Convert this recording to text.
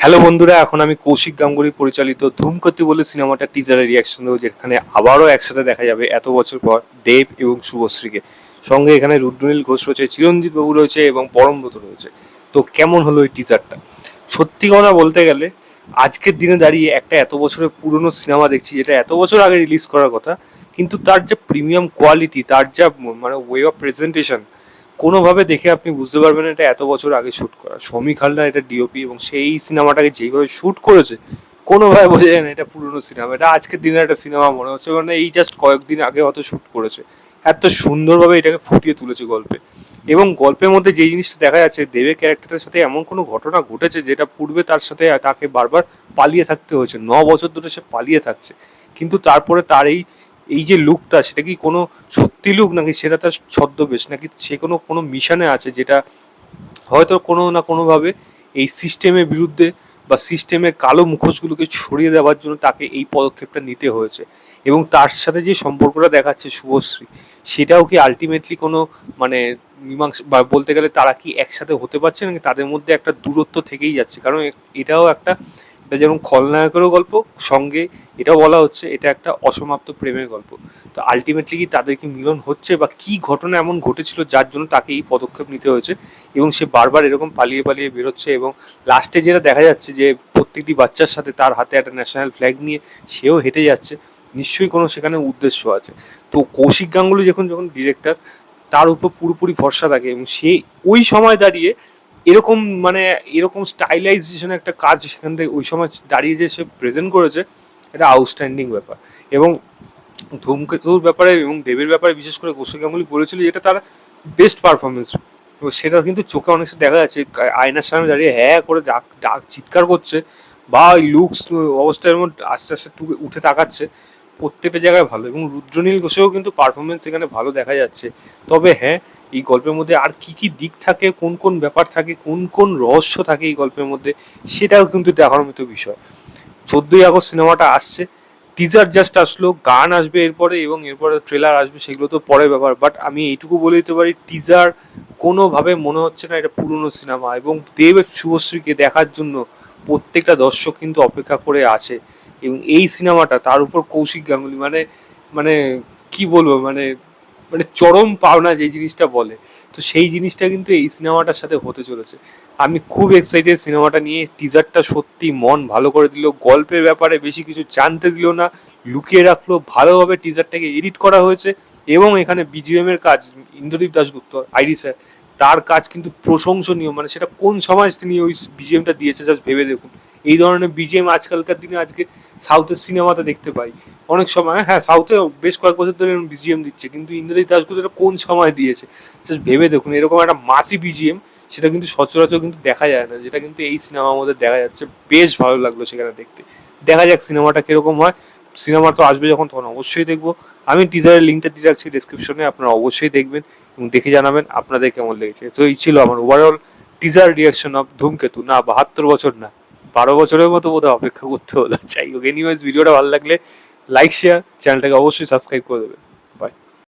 Hello বন্ধুরা, এখন আমি কৌশিক গাঙ্গুলি পরিচালিত ধূমকেতু বলে সিনেমাটা টিজারের রিয়াকশন দেবো, যেখানে আবারও একসাথে দেখা যাবে এত বছর পর দেব এবং শুভশ্রীকে। সঙ্গে এখানে রুদ্রনীল ঘোষ রয়েছে, চিরঞ্জিত বাবু রয়েছে এবং পরমব্রত রয়েছে। তো কেমন হলো এই টিজারটা? সত্যি কথা বলতে গেলে আজকের দিনে দাঁড়িয়ে একটা এত বছরের পুরনো সিনেমা দেখছি, যেটা এত বছর আগে রিলিজ করার কথা, কিন্তু তার যে প্রিমিয়াম কোয়ালিটি, তার যা মানে ওয়ে অফ প্রেজেন্টেশন, কোনোভাবে দেখে আপনি বুঝতে পারবেন না এটা এত বছর আগে শ্যুট করা। সমীক হালদার এটা ডিওপি, এবং সেই সিনেমাটাকে যেইভাবে শ্যুট করেছে কোনোভাবে বোঝা যায় না এটা পুরনো সিনেমা। এটা আজকের দিনের একটা সিনেমা মনে হচ্ছে, মানে এই জাস্ট কয়েকদিন আগে হয়তো শ্যুট করেছে। এত সুন্দরভাবে এটাকে ফুটিয়ে তুলেছে গল্পে। এবং গল্পের মধ্যে যে জিনিসটা দেখা যাচ্ছে, দেবের ক্যারেক্টারের সাথে এমন কোনো ঘটনা ঘটেছে যেটা পূর্বে তার সাথে তাকে বারবার পালিয়ে থাকতে হয়েছে, 9 বছর ধরে সে পালিয়ে থাকছে। কিন্তু তারপরে তার এই এই যে লুকটা, সেটা কি কোনো সত্যি লুক, নাকি সেটা তার ছদ্মবেশ, নাকি সে কোনো কোনো মিশনে আছে, যেটা হয়তো কোনো না কোনোভাবে এই সিস্টেমের বিরুদ্ধে বা সিস্টেমের কালো মুখোশগুলোকে ছড়িয়ে দেওয়ার জন্য তাকে এই পদক্ষেপটা নিতে হয়েছে। এবং তার সাথে যে সম্পর্কটা দেখাচ্ছে শুভশ্রী, সেটাও কি আলটিমেটলি কোনো মানে মীমাংসা, বা বলতে গেলে তারা কি একসাথে হতে পারছে, নাকি তাদের মধ্যে একটা দূরত্ব থেকেই যাচ্ছে? কারণ এটাও একটা, এটা যেমন খলনায়কেরও গল্প, সঙ্গে এটাও বলা হচ্ছে এটা একটা অসমাপ্ত প্রেমের গল্প। তো আলটিমেটলি কি তাদের কি মিলন হচ্ছে, বা কি ঘটনা এমন ঘটেছিল যার জন্য তাকে এই পদক্ষেপ নিতে হয়েছে, এবং সে বারবার এরকম পালিয়ে পালিয়ে বেরোচ্ছে। এবং লাস্টে যেটা দেখা যাচ্ছে যে প্রত্যেকটি বাচ্চার সাথে তার হাতে একটা ন্যাশনাল ফ্ল্যাগ নিয়ে সেও হেঁটে যাচ্ছে, নিশ্চয়ই কোনো সেখানে উদ্দেশ্য আছে। তো কৌশিক গাঙ্গুলি যখন যখন ডিরেক্টর, তার উপর পুরোপুরি ভরসা থাকে, এবং সে ওই সময় দাঁড়িয়ে এরকম মানে এরকম স্টাইলাইজেশন একটা কাজ সেখান থেকে ওই সময় দাঁড়িয়ে যে সে প্রেজেন্ট করেছে, এটা আউটস্ট্যান্ডিং ব্যাপার। এবং ধূমকেতুর ব্যাপারে এবং দেবের ব্যাপারে বিশেষ করে কৌশিক গাঙ্গুলি বলেছিল এটা তার বেস্ট পারফরমেন্স। এবং সেটা কিন্তু চোখে অনেক সময় দেখা যাচ্ছে, আয়নার সামনে দাঁড়িয়ে হ্যাঁ করে ডাক ডাক চিৎকার করছে, বা ওই লুকস অবস্থার মধ্যে আস্তে আস্তে উঠে তাকাচ্ছে। প্রত্যেকটা জায়গায় ভালো, এবং রুদ্রনীল ঘোষেও কিন্তু পারফরমেন্স এখানে ভালো দেখা যাচ্ছে। তবে হ্যাঁ, এই গল্পের মধ্যে আর কি কি দিক থাকে, কোন কোন ব্যাপার থাকে, কোন কোন রহস্য থাকে এই গল্পের মধ্যে, সেটাও কিন্তু দেখার মতো বিষয়। 14ই আগস্ট সিনেমাটা আসছে, টিজার জাস্ট আসলো, গান আসবে এরপরে, এবং এরপরে ট্রেলার আসবে, সেগুলো তো পরের ব্যাপার। বাট আমি এইটুকু বলে দিতে পারি, টিজার কোনোভাবে মনে হচ্ছে না এটা পুরনো সিনেমা। এবং দেব শুভশ্রীকে দেখার জন্য প্রত্যেকটা দর্শক কিন্তু অপেক্ষা করে আছে। এবং এই সিনেমাটা, তার উপর কৌশিক গাঙ্গুলি, মানে মানে কি বলবো, মানে মানে চরম পাওনা যে জিনিসটা বলে, তো সেই জিনিসটা কিন্তু এই সিনেমাটার সাথে হতে চলেছে। আমি খুব এক্সাইটেড সিনেমাটা নিয়ে। টিজারটা সত্যি মন ভালো করে দিল, গল্পের ব্যাপারে বেশি কিছু জানতে দিল না, লুকিয়ে রাখলো, ভালোভাবে টিজারটাকে এডিট করা হয়েছে। এবং এখানে বিজিএম এর কাজ, ইন্দ্রদীপ দাশগুপ্ত আইডি স্যার, তার কাজ কিন্তু প্রশংসনীয়। মানে সেটা কোন সময় তিনি ওই বিজিএমটা দিয়েছে জাস্ট ভেবে দেখুন। এই ধরনের বিজিএম আজকালকার দিনে আজকে সাউথের সিনেমাতে দেখতে পাই অনেক সময়। হ্যাঁ, সাউথে বেশ কয়েক বছর ধরে বিজিএম দিচ্ছে, কিন্তু ইন্দ্রজিৎ দাশগুপ্ত এটা কোন সময় দিয়েছে জাস্ট ভেবে দেখুন। এরকম একটা মাসি বিজিএম, সেটা কিন্তু সচরাচর কিন্তু দেখা যায় না, যেটা কিন্তু এই সিনেমার মধ্যে দেখা যাচ্ছে। বেশ ভালো লাগলো সেখানে দেখতে। দেখা যাক সিনেমাটা কিরকম হয়। সিনেমা তো আসবে যখন, তখন অবশ্যই দেখবো। আমি টিজারের লিঙ্কটা দিয়ে রাখছি ডিসক্রিপশনে, আপনারা অবশ্যই দেখবেন এবং দেখে জানাবেন আপনাদের কেমন লেগেছে। তো এই ছিল আমার ওভারঅল টিজার রিয়াকশন অফ ধূমকেতু। না 72 বছর না, 12 বছরের মতো বোধহয় অপেক্ষা করতে হলো। যাই হোক, এনিওয়েজ ভিডিওটা ভালো লাগলে লাইক শেয়ার, চ্যানেলটাকে অবশ্যই সাবস্ক্রাইব করে দেবেন।